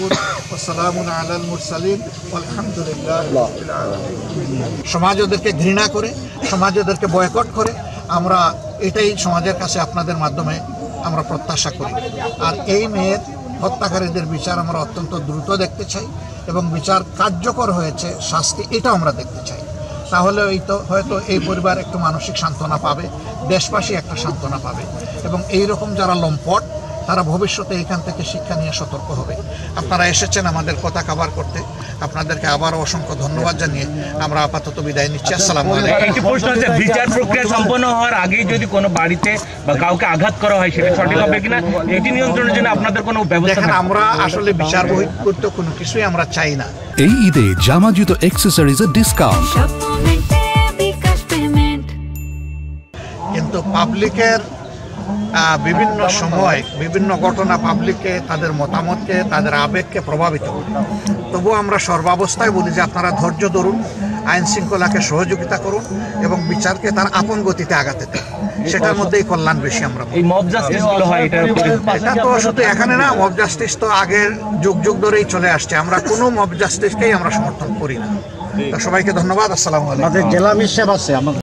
তাসিফুন ওয়া সালামুন আলাল মুরসালিন আলহামদুলিল্লাহি রাব্বিল আলামিন। সমাজ ওদেরকে ঘৃণা করে, সমাজ ওদেরকে বয়কট করে, আমরা এটাই সমাজের কাছে আপনাদের মাধ্যমে আমরা প্রত্যাশা করি। আর এই মেয়ের হত্যাকারীদের বিচার আমরা অত্যন্ত দ্রুত দেখতে চাই এবং বিচার কার্যকর হয়েছে, শাস্তি এটাও আমরা দেখতে চাই। তাহলে হয়তো এই পরিবার একটু মানসিক সান্ত্বনা পাবে, দেশবাসী একটা সান্ত্বনা পাবে এবং এই রকম যারা লম্পট তারা ভবিষ্যতে এখান থেকে শিক্ষা নিয়ে সতর্ক হবে। আপনারা এসেছেন আমাদের কথা কভার করতে, আপনাদেরকে আবারও অসংখ্য ধন্যবাদ জানিয়ে আমরা আপাতত বিদায় নিচ্ছি। আসসালামু আলাইকুম। একটি প্রশ্ন হচ্ছে, বিচার প্রক্রিয়া সম্পন্ন হওয়ার আগেই যদি কোনো বাড়িতে বা কাউকে আঘাত করা হয় সেটা সঠিক হবে কিনা, এটি নিয়ন্ত্রণের জন্য আপনাদের কোনো ব্যবস্থা? দেখেন, আমরা আসলে বিচার বহির্ভূত কোনো কিছুই আমরা চাই না। এই ঈদে জামা জুতো অ্যাক্সেসরিজের ডিসকাউন্ট, কিন্তু পাবলিকের বিভিন্ন সময় বিভিন্ন ঘটনা পাবলিককে, তাদের মতামতকে, তাদের আবেগকে প্রভাবিত করে। তবুও আমরা সর্বাবস্থায় বলি যে আপনারা ধৈর্য ধরুন, আইন শৃঙ্খলাকে সহযোগিতা করুন এবং বিচারকে তার আপন গতিতে আগাতে দেন। সেটার মধ্যেই কল্যাণ বেশি। আমরা এই মব জাস্টিস গুলো হয়, এটা তো শুধু এখানে না, মব জাস্টিস তো আগের যুগ যুগ ধরেই চলে আসছে। আমরা কোনো মব জাস্টিসকেই আমরা সমর্থন করি না। সবাইকে ধন্যবাদ। আসসালামু আলাইকুম। জেলা মিশে আছে